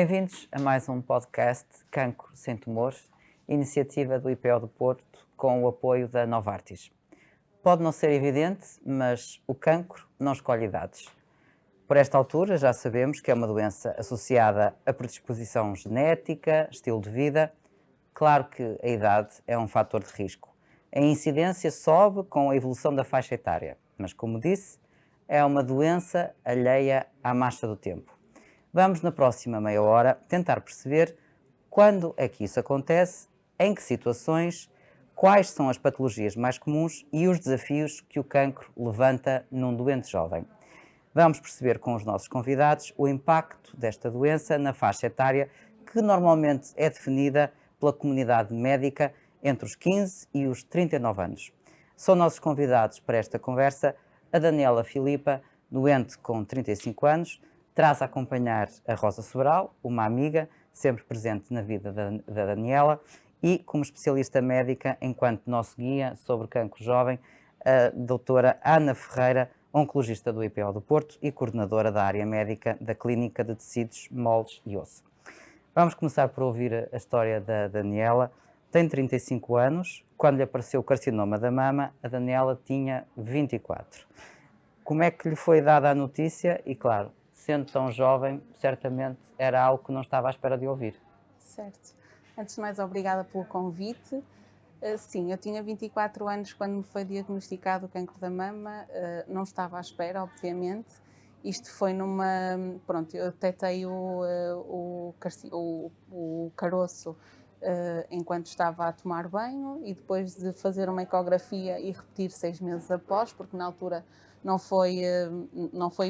Bem-vindos a mais um podcast Cancro Sem Tumores, iniciativa do IPO do Porto com o apoio da Novartis. Pode não ser evidente, mas o cancro não escolhe idades. Por esta altura já sabemos que é uma doença associada a predisposição genética, estilo de vida. Claro que a idade é um fator de risco. A incidência sobe com a evolução da faixa etária, mas como disse, é uma doença alheia à marcha do tempo. Vamos, na próxima meia hora, tentar perceber quando é que isso acontece, em que situações, quais são as patologias mais comuns e os desafios que o cancro levanta num doente jovem. Vamos perceber com os nossos convidados o impacto desta doença na faixa etária, que normalmente é definida pela comunidade médica entre os 15 e os 39 anos. São nossos convidados para esta conversa a Daniela Filipa, doente com 35 anos, traz a acompanhar a Rosa Sobral, uma amiga sempre presente na vida da Daniela, e como especialista médica, enquanto nosso guia sobre cancro jovem, a doutora Ana Ferreira, oncologista do IPO do Porto e coordenadora da área médica da Clínica de Tecidos, Moles e Osso. Vamos começar por ouvir a história da Daniela. Tem 35 anos, quando lhe apareceu o carcinoma da mama, a Daniela tinha 24. Como é que lhe foi dada a notícia? E claro, sendo tão jovem, certamente era algo que não estava à espera de ouvir. Certo. Antes de mais, obrigada pelo convite. Sim, eu tinha 24 anos quando me foi diagnosticado o cancro da mama. Não estava à espera, obviamente. Isto foi numa... Pronto, eu detectei o caroço enquanto estava a tomar banho e depois de fazer uma ecografia e repetir 6 meses após, porque na altura não foi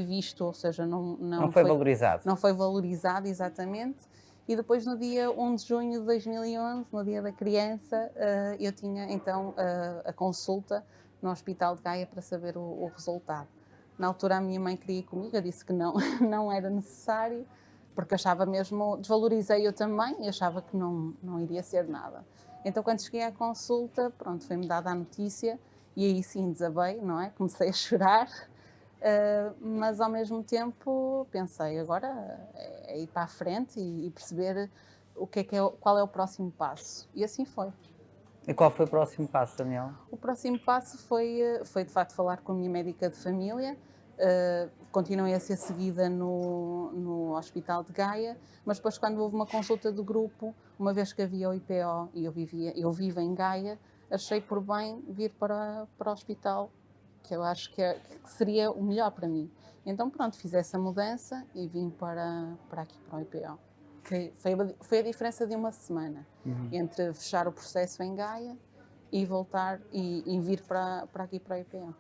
visto, ou seja, Não foi valorizado. Não foi valorizado, exatamente. E depois, no dia 1 de junho de 2011, no dia da criança, eu tinha então a consulta no Hospital de Gaia para saber o resultado. Na altura a minha mãe queria ir comigo, eu disse que não, não era necessário, porque achava mesmo, desvalorizei eu também e achava que não iria ser nada. Então quando cheguei à consulta, pronto, foi-me dada a notícia e aí sim desabei, não é? Comecei a chorar. Mas ao mesmo tempo pensei, agora é ir para a frente e perceber qual é o próximo passo. E assim foi. E qual foi o próximo passo, Daniela? O próximo passo foi de facto falar com a minha médica de família. Continuei a ser seguida no Hospital de Gaia, mas depois quando houve uma consulta do grupo, uma vez que havia o IPO e eu vivo em Gaia, achei por bem vir para o hospital, que eu acho que seria o melhor para mim. Então pronto, fiz essa mudança e vim para aqui, para o IPO. Foi a diferença de uma semana entre fechar o processo em Gaia e voltar e vir para aqui, para o IPO.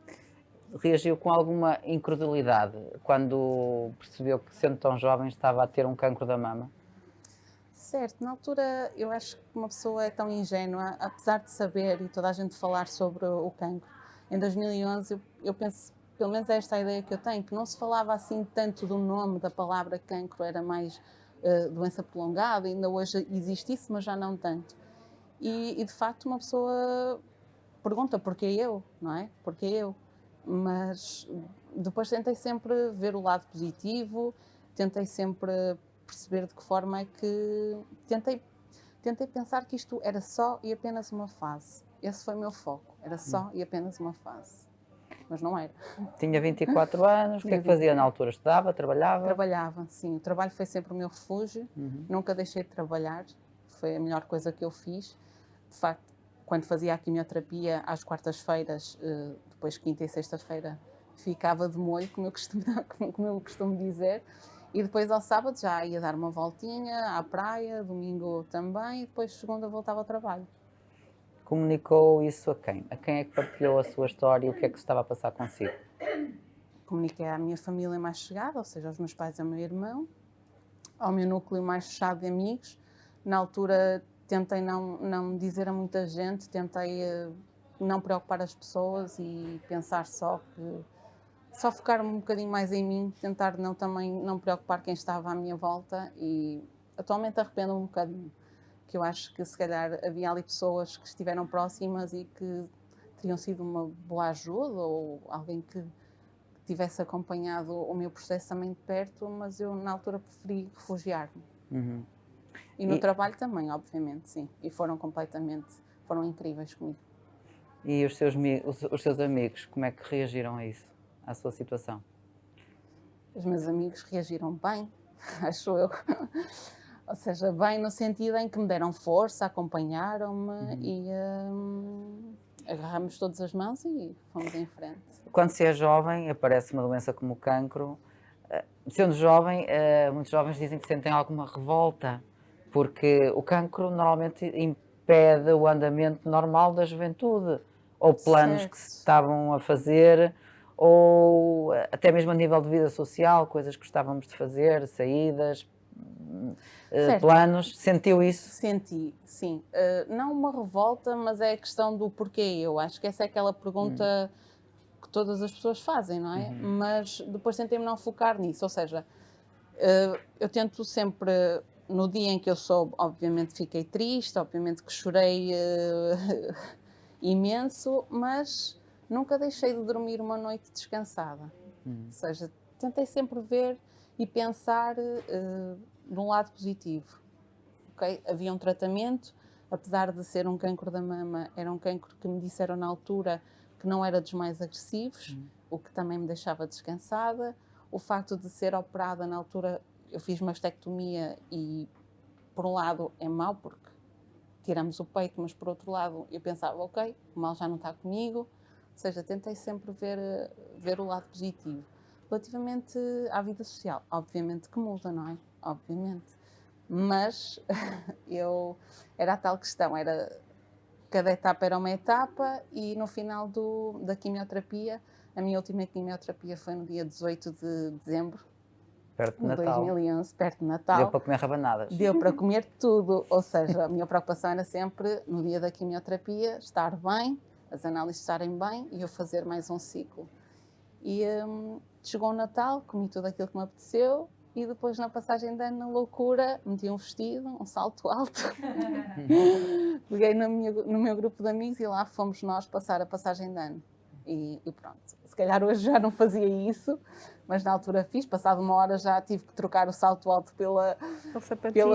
Reagiu com alguma incredulidade quando percebeu que, sendo tão jovem, estava a ter um cancro da mama? Certo, na altura eu acho que uma pessoa é tão ingênua, apesar de saber e toda a gente falar sobre o cancro. Em 2011 eu penso, pelo menos é esta a ideia que eu tenho, que não se falava assim tanto do nome da palavra cancro, era mais doença prolongada, ainda hoje existe isso, mas já não tanto. E de facto uma pessoa pergunta porquê eu, não é? Porquê eu? Mas depois tentei sempre ver o lado positivo, tentei sempre perceber de que forma é que... Tentei pensar que isto era só e apenas uma fase. Esse foi o meu foco, era só e apenas uma fase. Mas não era. Tinha 24 anos, o que é que fazia na altura? Estudava, trabalhava? Trabalhava, sim. O trabalho foi sempre o meu refúgio. Nunca deixei de trabalhar. Foi a melhor coisa que eu fiz. De facto, quando fazia a quimioterapia, às quartas-feiras, depois quinta e sexta-feira, ficava de molho, como eu costumo dizer. E depois ao sábado já ia dar uma voltinha à praia, domingo também, e depois segunda voltava ao trabalho. Comunicou isso a quem? A quem é que partilhou a sua história e o que é que se estava a passar consigo? Comuniquei à minha família mais chegada, ou seja, aos meus pais e ao meu irmão, ao meu núcleo mais fechado de amigos. Na altura tentei não dizer a muita gente, tentei não preocupar as pessoas e pensar só focar um bocadinho mais em mim, tentar também não preocupar quem estava à minha volta, e atualmente arrependo um bocadinho, que eu acho que se calhar havia ali pessoas que estiveram próximas e que teriam sido uma boa ajuda, ou alguém que tivesse acompanhado o meu processo também de perto, mas eu na altura preferi refugiar-me. Uhum. E no trabalho também, obviamente, sim. E foram incríveis comigo. E os seus amigos, como é que reagiram a isso, à sua situação? Os meus amigos reagiram bem, acho eu. Ou seja, bem no sentido em que me deram força, acompanharam-me e agarramos todas as mãos e fomos em frente. Quando se é jovem, aparece uma doença como o cancro. Sendo jovem, muitos jovens dizem que sentem alguma revolta, porque o cancro normalmente impede o andamento normal da juventude, ou planos que se Certo. estavam a fazer, ou até mesmo a nível de vida social, coisas que gostávamos de fazer, saídas, Certo. planos. Sentiu isso? Senti, sim. Não uma revolta, mas é a questão do porquê eu. Acho que essa é aquela pergunta que todas as pessoas fazem, não é? Mas depois tentei-me não focar nisso. Ou seja, eu tento sempre, no dia em que eu soube, obviamente fiquei triste, obviamente que chorei imenso, mas nunca deixei de dormir uma noite descansada. Ou seja, tentei sempre ver e pensar de um lado positivo. Okay? Havia um tratamento, apesar de ser um cancro da mama, era um cancro que me disseram na altura que não era dos mais agressivos, o que também me deixava descansada. O facto de ser operada na altura, eu fiz mastectomia e, por um lado, é mau porque tiramos o peito, mas por outro lado eu pensava, ok, o mal já não está comigo. Ou seja, tentei sempre ver o lado positivo. Relativamente à vida social, obviamente que muda, não é? Obviamente. Mas era a tal questão, cada etapa era uma etapa e no final da quimioterapia, a minha última quimioterapia foi no dia 18 de dezembro Perto de de Natal. 2011, perto de Natal. Deu para comer rabanadas. Deu para comer tudo, ou seja, a minha preocupação era sempre, no dia da quimioterapia, estar bem, as análises estarem bem e eu fazer mais um ciclo. E chegou o Natal, comi tudo aquilo que me apeteceu e depois na passagem de ano, na loucura, meti um vestido, um salto alto, peguei no meu grupo de amigos e lá fomos nós passar a passagem de ano. E pronto, se calhar hoje já não fazia isso, mas na altura fiz, passado uma hora já tive que trocar o salto alto pela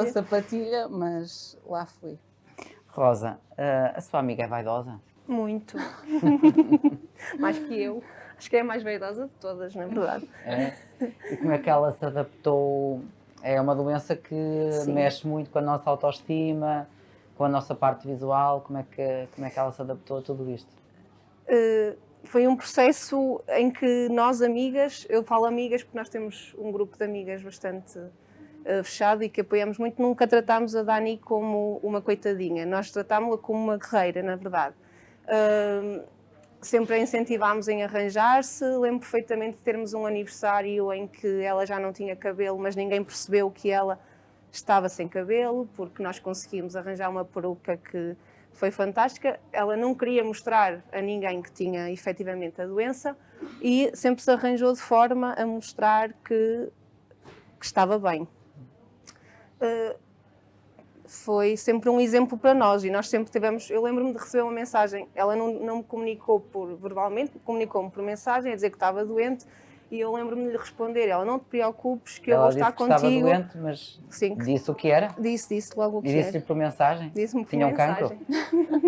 sapatilha, mas lá fui. Rosa, a sua amiga é vaidosa? Muito. Mais que eu. Acho que é a mais vaidosa de todas, na verdade. É? E como é que ela se adaptou? É uma doença que Sim. mexe muito com a nossa autoestima, com a nossa parte visual. Como é que ela se adaptou a tudo isto? Foi um processo em que nós, amigas, eu falo amigas porque nós temos um grupo de amigas bastante fechado e que apoiamos muito, nunca tratámos a Dani como uma coitadinha, nós tratámos-la como uma guerreira, na verdade. Sempre a incentivámos em arranjar-se, lembro perfeitamente de termos um aniversário em que ela já não tinha cabelo, mas ninguém percebeu que ela estava sem cabelo, porque nós conseguimos arranjar uma peruca que foi fantástica. Ela não queria mostrar a ninguém que tinha efetivamente a doença e sempre se arranjou de forma a mostrar que estava bem. Foi sempre um exemplo para nós e nós sempre tivemos. Eu lembro-me de receber uma mensagem, ela não me comunicou verbalmente, comunicou-me por mensagem a dizer que estava doente e eu lembro-me de lhe responder: ela, não te preocupes, que eu vou estar contigo. Ela disse que estava doente, mas sim, disse o que era? Disse logo o que E era. disse-lhe por mensagem? Disse-me por Tinha mensagem.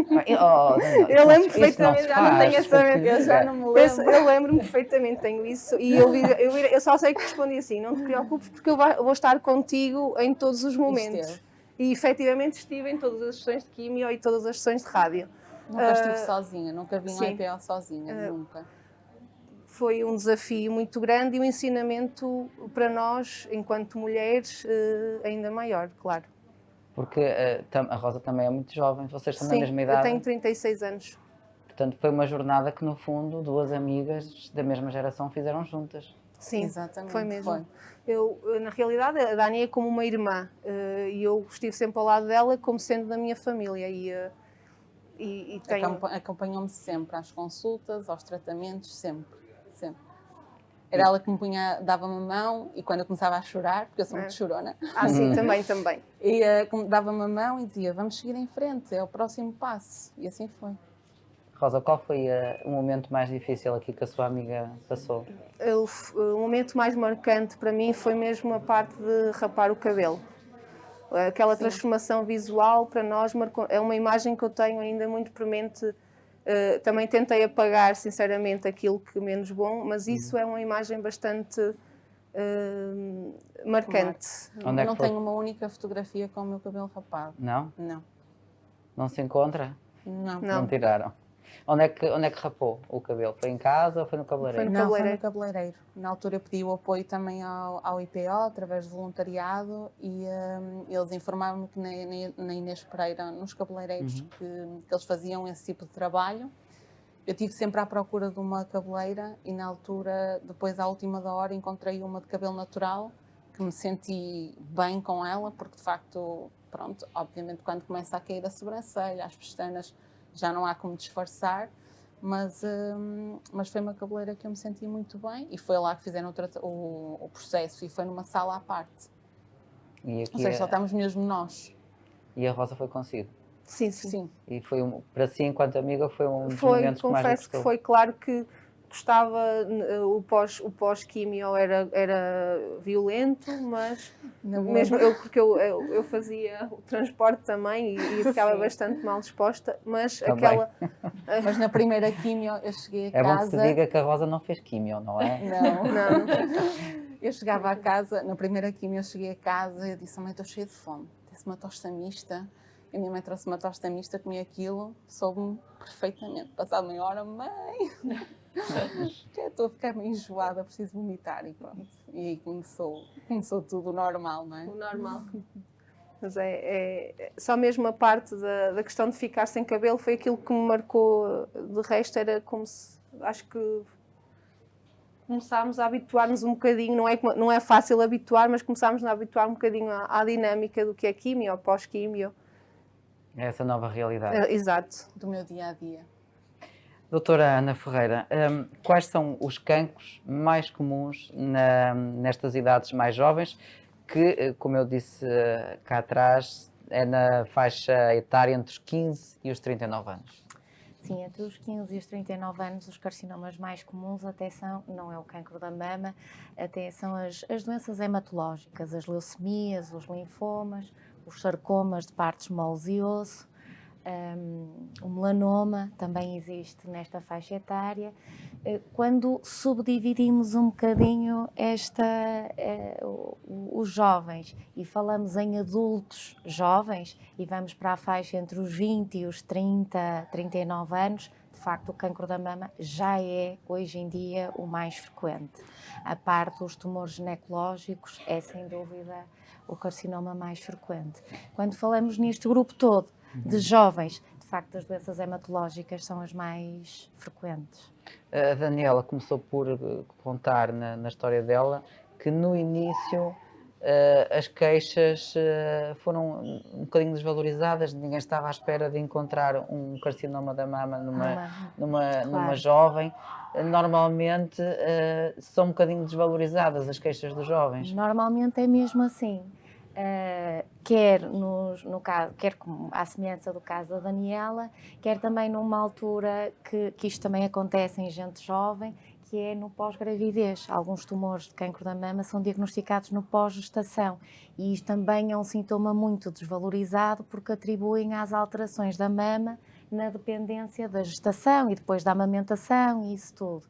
Daniel, Eu lembro perfeitamente, já não tenho essa Eu já não me lembro. Eu lembro-me perfeitamente, tenho isso, e eu só sei que respondi assim: não te preocupes, porque eu vou estar contigo em todos os momentos. E efetivamente estive em todas as sessões de quimio e todas as sessões de rádio. Nunca estive sozinha, nunca vim ao sim. IPO sozinha, nunca. Foi um desafio muito grande e um ensinamento para nós, enquanto mulheres, ainda maior, claro. Porque a Rosa também é muito jovem, vocês estão na mesma idade. Eu tenho 36 anos. Portanto, foi uma jornada que, no fundo, duas amigas da mesma geração fizeram juntas. Sim, exatamente, foi mesmo. Eu, na realidade, a Dani é como uma irmã e eu estive sempre ao lado dela como sendo da minha família e tenho... Acompanhou-me sempre às consultas, aos tratamentos, sempre. Era ela que me dava-me a mão e quando eu começava a chorar, porque eu sou muito chorona. Sim, também. E dava-me a mão e dizia, vamos seguir em frente, é o próximo passo. E assim foi. Rosa, qual foi o momento mais difícil aqui que a sua amiga passou? O momento mais marcante para mim foi mesmo a parte de rapar o cabelo. Aquela Sim. transformação visual para nós é uma imagem que eu tenho ainda muito premente. Também tentei apagar, sinceramente, aquilo que menos bom, mas isso é uma imagem bastante marcante. Onde é que Não foi? tenho uma única fotografia com o meu cabelo rapado. Não? Não. Não se encontra? Não. Não. Tiraram. Onde é que rapou o cabelo? Foi em casa ou foi no cabeleireiro? Foi no Não, foi cabeleireiro. no cabeleireiro. Na altura eu pedi o apoio também ao IPO, através de voluntariado, e eles informaram-me que na Inês Pereira, nos cabeleireiros, que eles faziam esse tipo de trabalho. Eu estive sempre à procura de uma cabeleira e na altura, depois à última da hora, encontrei uma de cabelo natural, que me senti bem com ela, porque de facto, pronto, obviamente quando começa a cair a sobrancelha, as pestanas, já não há como disfarçar, mas foi uma cabeleira que eu me senti muito bem e foi lá que fizeram o processo e foi numa sala à parte. E, aqui Ou seja, só estamos mesmo nós. e a Rosa foi consigo. Sim. Sim. E foi, para si, enquanto amiga, foi um dos Foi, momentos que mais lhe confesso que custou. foi. Claro que gostava, o pós-químio era violento, mas mesmo porque eu fazia o transporte também e ficava Sim. bastante mal disposta, mas Também. aquela... Mas na primeira químio eu cheguei a É bom que casa... se diga que a Rosa não fez químio, não é? Não. Eu chegava a casa, na primeira quimio eu cheguei a casa e eu disse, mãe, estou cheia de fome, disse uma tosta mista. E a minha mãe trouxe uma tosta mista, comi aquilo, soube-me perfeitamente. Passado meia hora, mãe, já estou a ficar meio enjoada, preciso vomitar e pronto. E aí começou tudo normal, não é? O normal. Mas só mesmo a parte da questão de ficar sem cabelo foi aquilo que me marcou. De resto era como se, acho que começámos a habituar-nos um bocadinho, não é fácil habituar, mas começámos a habituar um bocadinho à dinâmica do que é químio ou pós-químio. Essa nova realidade. Exato. Do meu dia-a-dia. Doutora Ana Ferreira, quais são os cancros mais comuns nestas idades mais jovens, que, como eu disse cá atrás, é na faixa etária entre os 15 e os 39 anos? Sim, entre os 15 e os 39 anos, os carcinomas mais comuns até não é o cancro da mama, até são as doenças hematológicas, as leucemias, os linfomas, os sarcomas de partes moles e osso, o melanoma também existe nesta faixa etária. Quando subdividimos um bocadinho os jovens e falamos em adultos jovens e vamos para a faixa entre os 20 e os 30, 39 anos, de facto o cancro da mama já é hoje em dia o mais frequente. A parte dos tumores ginecológicos é sem dúvida o carcinoma mais frequente. Quando falamos neste grupo todo de jovens, de facto as doenças hematológicas são as mais frequentes. A Daniela começou por contar na história dela que no início as queixas foram um bocadinho desvalorizadas, ninguém estava à espera de encontrar um carcinoma da mama numa jovem. Normalmente são um bocadinho desvalorizadas as queixas dos jovens. Normalmente é mesmo assim. Quer como à semelhança do caso da Daniela, quer também numa altura que isto também acontece em gente jovem, que é no pós-gravidez. Alguns tumores de cancro da mama são diagnosticados no pós-gestação e isto também é um sintoma muito desvalorizado porque atribuem às alterações da mama na dependência da gestação e depois da amamentação e isso tudo.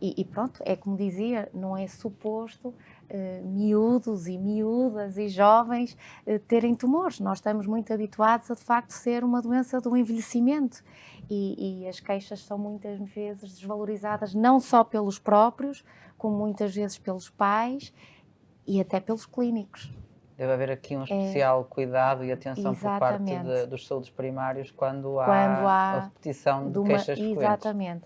E pronto, é como dizia, não é suposto miúdos e miúdas e jovens terem tumores. Nós estamos muito habituados a, de facto, ser uma doença do envelhecimento e as queixas são muitas vezes desvalorizadas não só pelos próprios, como muitas vezes pelos pais e até pelos clínicos. Deve haver aqui um especial cuidado e atenção por parte dos saúdes primários quando há a repetição de queixas frequentes. Exatamente.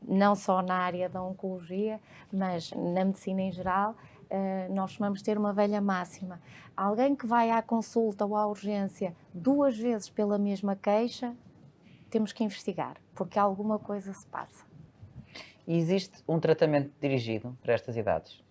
Não só na área da oncologia, mas na medicina em geral, nós costumamos ter uma velha máxima. Alguém que vai à consulta ou à urgência 2 vezes pela mesma queixa, temos que investigar, porque alguma coisa se passa. E existe um tratamento dirigido para estas idades?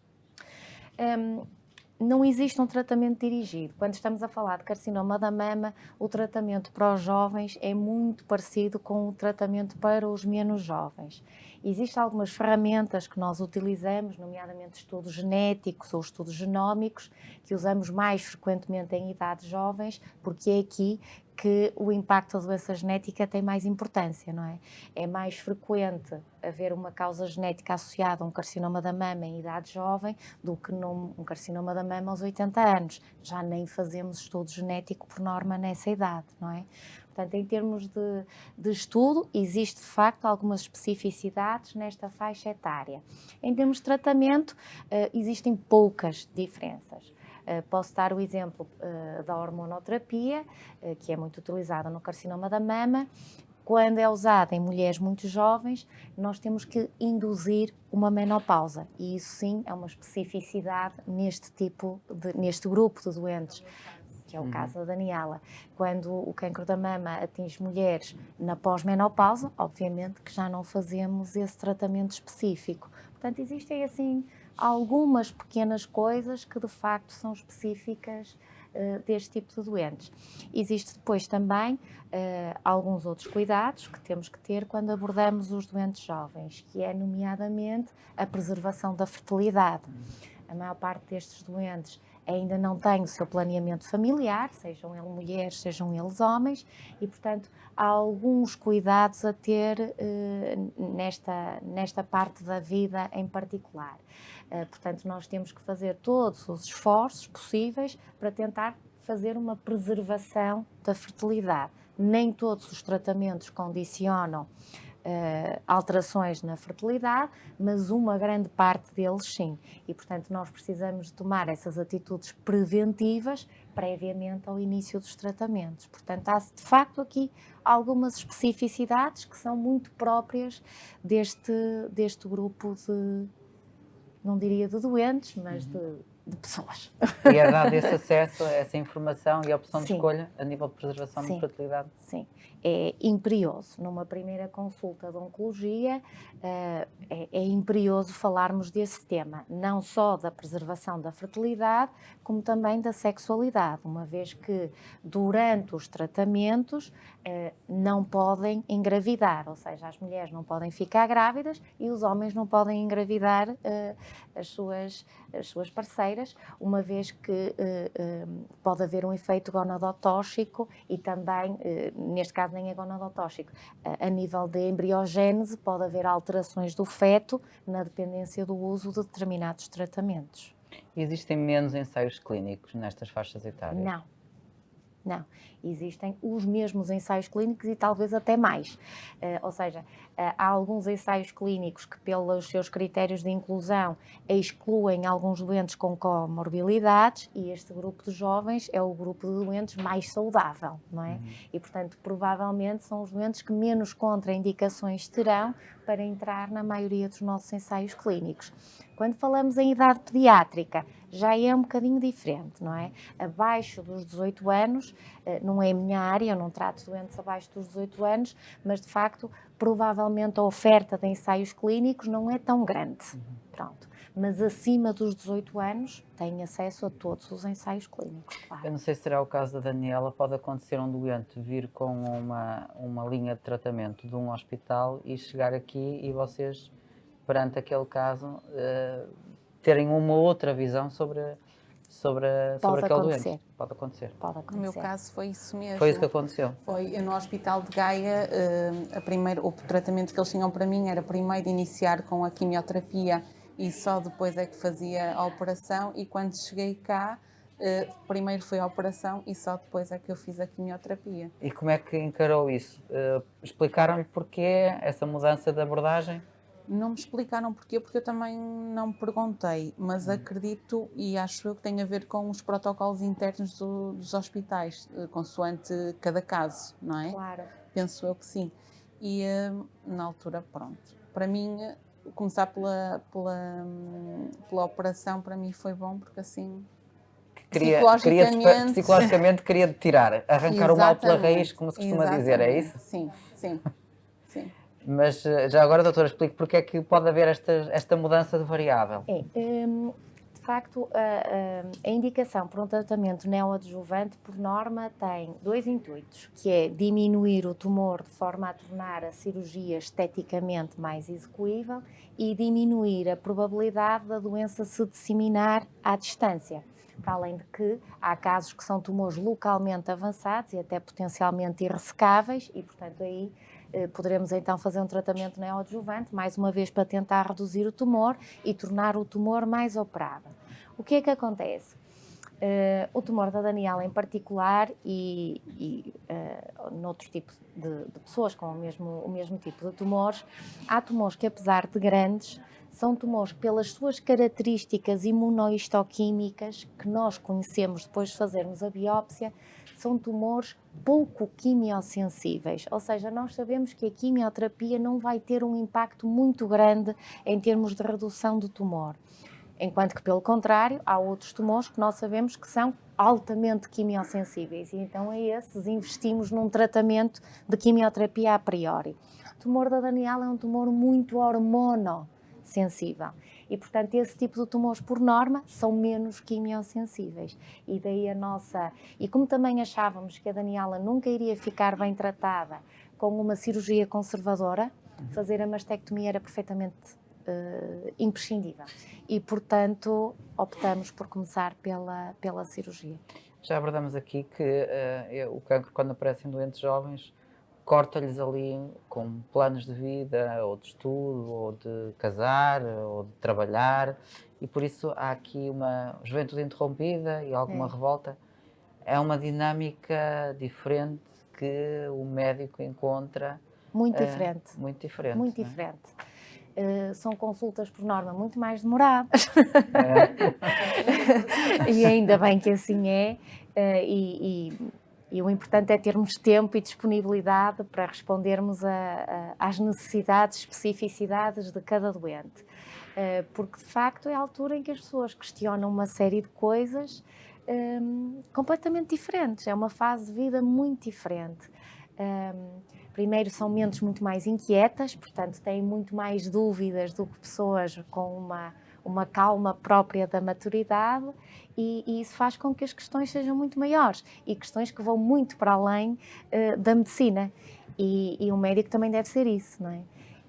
Não existe um tratamento dirigido. Quando estamos a falar de carcinoma da mama, o tratamento para os jovens é muito parecido com o tratamento para os menos jovens. Existem algumas ferramentas que nós utilizamos, nomeadamente estudos genéticos ou estudos genómicos, que usamos mais frequentemente em idades jovens, porque é aqui que o impacto da doença genética tem mais importância, não é? É mais frequente haver uma causa genética associada a um carcinoma da mama em idade jovem do que um carcinoma da mama aos 80 anos. Já nem fazemos estudo genético por norma nessa idade, não é? Portanto, em termos de estudo, existe de facto algumas especificidades nesta faixa etária. Em termos de tratamento, existem poucas diferenças. Posso dar o exemplo da hormonoterapia, que é muito utilizada no carcinoma da mama. Quando é usada em mulheres muito jovens, nós temos que induzir uma menopausa, e isso sim é uma especificidade neste grupo de doentes, que é o caso da Daniela. Quando o cancro da mama atinge mulheres na pós-menopausa, obviamente que já não fazemos esse tratamento específico. Portanto, existem assim algumas pequenas coisas que de facto são específicas deste tipo de doentes. Existe depois também alguns outros cuidados que temos que ter quando abordamos os doentes jovens, que é nomeadamente a preservação da fertilidade. A maior parte destes doentes ainda não tem o seu planeamento familiar, sejam eles mulheres, sejam eles homens, e portanto há alguns cuidados a ter nesta parte da vida em particular. Portanto, nós temos que fazer todos os esforços possíveis para tentar fazer uma preservação da fertilidade. Nem todos os tratamentos condicionam alterações na fertilidade, mas uma grande parte deles sim. E, portanto, nós precisamos de tomar essas atitudes preventivas previamente ao início dos tratamentos. Portanto, há de facto aqui algumas especificidades que são muito próprias deste grupo de, não diria de doentes, mas de pessoas. E é dado esse acesso a essa informação e a opção de Sim. escolha a nível de preservação Sim. de fertilidade? Sim, é imperioso. Numa primeira consulta de oncologia, é imperioso falarmos desse tema, não só da preservação da fertilidade, como também da sexualidade, uma vez que durante os tratamentos não podem engravidar, ou seja, as mulheres não podem ficar grávidas e os homens não podem engravidar as suas parceiras, uma vez que pode haver um efeito gonadotóxico e também, neste caso nem é gonadotóxico, a nível de embriogênese pode haver alterações do feto na dependência do uso de determinados tratamentos. Existem menos ensaios clínicos nestas faixas etárias? Não. Existem os mesmos ensaios clínicos e talvez até mais. Ou seja, há alguns ensaios clínicos que, pelos seus critérios de inclusão, excluem alguns doentes com comorbilidades, e este grupo de jovens é o grupo de doentes mais saudável, não é? E, portanto, provavelmente são os doentes que menos contraindicações terão para entrar na maioria dos nossos ensaios clínicos. Quando falamos em idade pediátrica, já é um bocadinho diferente, não é? Abaixo dos 18 anos, não é a minha área, eu não trato doentes abaixo dos 18 anos, mas de facto, provavelmente a oferta de ensaios clínicos não é tão grande. Pronto. Mas acima dos 18 anos, têm acesso a todos os ensaios clínicos, claro. Eu não sei se será o caso da Daniela, pode acontecer um doente vir com uma linha de tratamento de um hospital e chegar aqui e vocês, perante aquele caso, terem uma outra visão sobre aquele doente. Pode acontecer. No meu caso foi isso mesmo. Foi isso que aconteceu? Foi no Hospital de Gaia, o tratamento que eles tinham para mim era primeiro iniciar com a quimioterapia e só depois é que fazia a operação, e quando cheguei cá, primeiro foi a operação e só depois é que eu fiz a quimioterapia. E como é que encarou isso? Explicaram-lhe porquê essa mudança de abordagem? Não me explicaram porquê, porque eu também não perguntei, mas acredito e acho eu que tem a ver com os protocolos internos dos hospitais, consoante cada caso, não é? Claro. Penso eu que sim. E na altura, pronto. Para mim, começar pela operação, para mim foi bom, porque assim, psicologicamente queria tirar, arrancar o mal pela raiz, como se costuma dizer, é isso? Sim. Mas já agora, doutora, explique porque é que pode haver esta mudança de variável. De facto, a indicação por um tratamento neoadjuvante, por norma, tem 2 intuitos, que é diminuir o tumor de forma a tornar a cirurgia esteticamente mais execuível e diminuir a probabilidade da doença se disseminar à distância. Para além de que há casos que são tumores localmente avançados e até potencialmente irressecáveis e, portanto, aí poderemos então fazer um tratamento neoadjuvante, mais uma vez para tentar reduzir o tumor e tornar o tumor mais operável. O que é que acontece? O tumor da Daniela em particular e noutro tipo de pessoas com o mesmo tipo de tumores, há tumores que, apesar de grandes, são tumores que, pelas suas características imunohistoquímicas que nós conhecemos depois de fazermos a biópsia, são tumores pouco quimiosensíveis, ou seja, nós sabemos que a quimioterapia não vai ter um impacto muito grande em termos de redução do tumor. Enquanto que, pelo contrário, há outros tumores que nós sabemos que são altamente quimiosensíveis e então a esses investimos num tratamento de quimioterapia a priori. O tumor da Daniela é um tumor muito hormonossensível e, portanto, esse tipo de tumores, por norma, são menos quimiosensíveis. E daí E como também achávamos que a Daniela nunca iria ficar bem tratada com uma cirurgia conservadora, fazer a mastectomia era perfeitamente imprescindível e, portanto, optamos por começar pela cirurgia. Já abordamos aqui que o cancro, quando aparece em doentes jovens, corta-lhes ali com planos de vida, ou de estudo, ou de casar, ou de trabalhar, e por isso há aqui uma juventude interrompida e alguma revolta. É uma dinâmica diferente que o médico encontra. Muito diferente. Muito diferente. Muito diferente. São consultas, por norma, muito mais demoradas. E ainda bem que assim é. E o importante é termos tempo e disponibilidade para respondermos às necessidades, especificidades de cada doente. Porque, de facto, é a altura em que as pessoas questionam uma série de coisas completamente diferentes. É uma fase de vida muito diferente. Primeiro, são mentes muito mais inquietas, portanto, têm muito mais dúvidas do que pessoas com uma calma própria da maturidade e isso faz com que as questões sejam muito maiores e questões que vão muito para além da medicina. E um médico também deve ser isso, não é?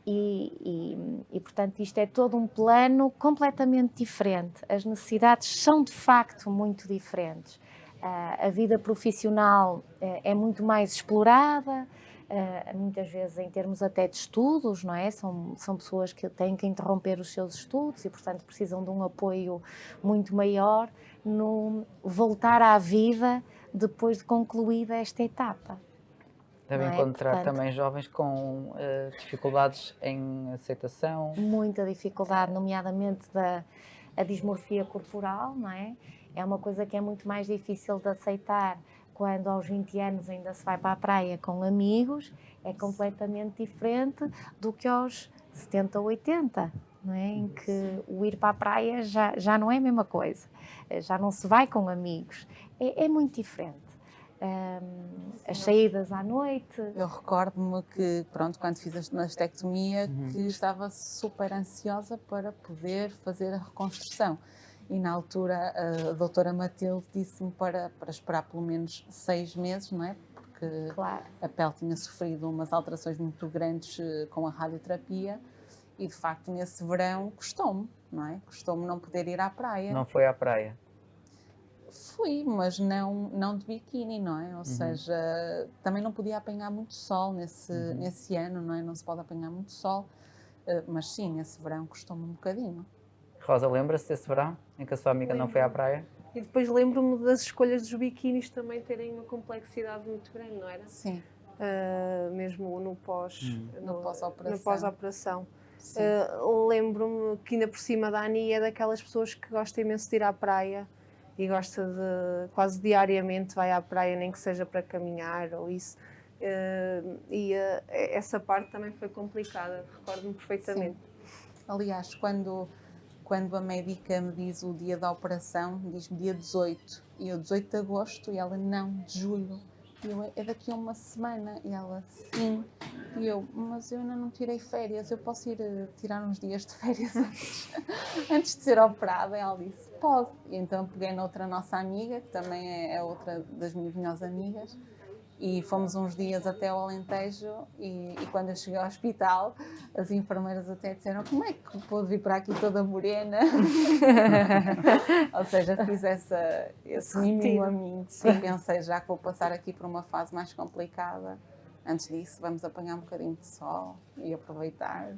E, portanto, isto é todo um plano completamente diferente. As necessidades são, de facto, muito diferentes. A vida profissional é muito mais explorada, muitas vezes em termos até de estudos, não é? São pessoas que têm que interromper os seus estudos e, portanto, precisam de um apoio muito maior no voltar à vida depois de concluída esta etapa. Devem encontrar também jovens com dificuldades em aceitação. Muita dificuldade, nomeadamente a dismorfia corporal, não é? É uma coisa que é muito mais difícil de aceitar quando aos 20 anos ainda se vai para a praia com amigos, é completamente diferente do que aos 70 ou 80, não é? Em que o ir para a praia já não é a mesma coisa, já não se vai com amigos, é muito diferente. As saídas à noite. Eu recordo-me que, pronto, quando fiz a mastectomia, que estava super ansiosa para poder fazer a reconstrução. E na altura a doutora Matilde disse-me para esperar pelo menos 6 meses, não é? Porque a pele tinha sofrido umas alterações muito grandes com a radioterapia e, de facto, nesse verão custou-me, não é? Custou-me não poder ir à praia. Não foi à praia? Fui, mas não de biquíni, não é? Ou seja, também não podia apanhar muito sol nesse ano, não é? Não se pode apanhar muito sol, mas sim, esse verão custou-me um bocadinho. Rosa, lembra-se desse verão em que a sua amiga não foi à praia? E depois lembro-me das escolhas dos biquínis também terem uma complexidade muito grande, não era? Sim. Mesmo no pós-operação. No pós-operação. Lembro-me que ainda por cima da Ani é daquelas pessoas que gosta imenso de ir à praia e gosta de, quase diariamente vai à praia, nem que seja para caminhar ou isso. Essa parte também foi complicada, recordo-me perfeitamente. Sim. Aliás, quando a médica me diz o dia da operação, diz-me dia 18, e eu 18 de agosto, e ela, não, de julho. E eu, é daqui a uma semana. E ela, sim. E eu, mas eu ainda não tirei férias, eu posso ir tirar uns dias de férias antes de ser operada? E ela disse, pode. E então peguei noutra nossa amiga, que também é outra das minhas melhores amigas, e fomos uns dias até ao Alentejo e quando eu cheguei ao hospital, as enfermeiras até disseram, como é que pôde vir para aqui toda morena? Ou seja, fiz esse miminho a mim. E pensei, já que vou passar aqui por uma fase mais complicada, antes disso vamos apanhar um bocadinho de sol e aproveitar.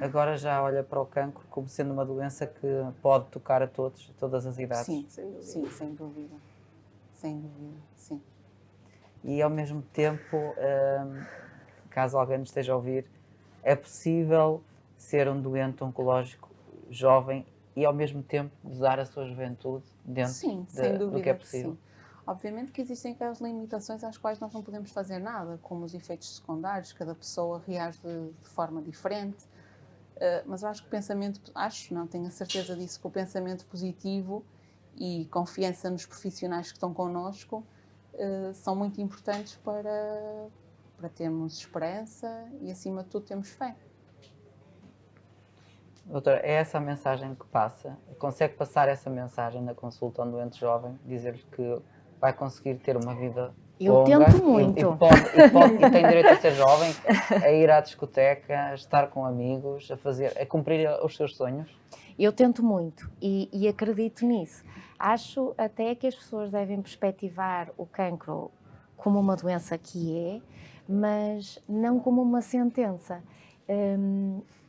Agora já olha para o cancro como sendo uma doença que pode tocar a todos, a todas as idades. Sim, sim, sem dúvida. Sem dúvida, sim. E ao mesmo tempo, caso alguém nos esteja a ouvir, é possível ser um doente oncológico jovem e ao mesmo tempo gozar a sua juventude dentro Sim, sem dúvida do que é possível. sim. Obviamente que existem aquelas limitações às quais nós não podemos fazer nada, como os efeitos secundários, cada pessoa reage de forma diferente, mas eu acho que o pensamento, não tenho a certeza disso, que o pensamento positivo e confiança nos profissionais que estão connosco são muito importantes para termos esperança e, acima de tudo, termos fé. Doutora, é essa a mensagem que passa? Consegue passar essa mensagem na consulta a um doente jovem? Dizer-lhe que vai conseguir ter uma vida Eu longa tento muito. E tem direito a ser jovem, a ir à discoteca, a estar com amigos, a cumprir os seus sonhos? Eu tento muito e acredito nisso. Acho até que as pessoas devem perspectivar o cancro como uma doença que é, mas não como uma sentença.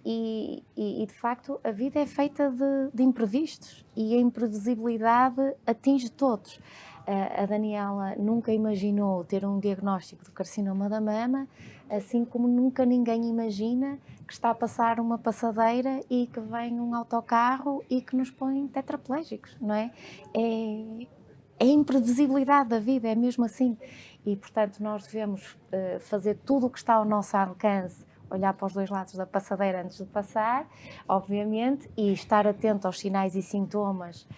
E de facto a vida é feita de imprevistos e a imprevisibilidade atinge todos. A Daniela nunca imaginou ter um diagnóstico de carcinoma da mama, assim como nunca ninguém imagina que está a passar uma passadeira e que vem um autocarro e que nos põe tetraplégicos, não é? É a imprevisibilidade da vida, é mesmo assim. E, portanto, nós devemos fazer tudo o que está ao nosso alcance, olhar para os dois lados da passadeira antes de passar, obviamente, e estar atento aos sinais e sintomas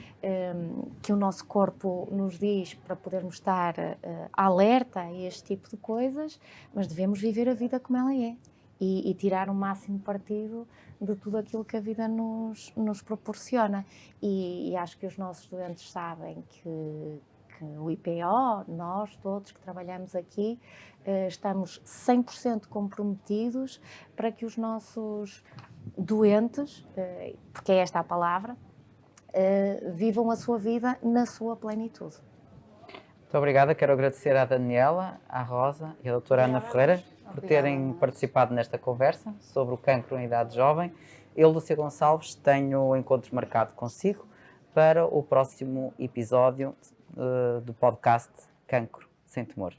que o nosso corpo nos diz para podermos estar alerta a este tipo de coisas, mas devemos viver a vida como ela é e tirar o máximo partido de tudo aquilo que a vida nos proporciona. E acho que os nossos doentes sabem que o IPO, nós todos que trabalhamos aqui, estamos 100% comprometidos para que os nossos doentes, porque é esta a palavra, vivam a sua vida na sua plenitude. Muito obrigada, quero agradecer à Daniela, à Rosa e à doutora Ana Ferreira por terem participado nesta conversa sobre o cancro em idade jovem. Eu, Lúcia Gonçalves, tenho o encontro marcado consigo para o próximo episódio do podcast Cancro Sem Tumor.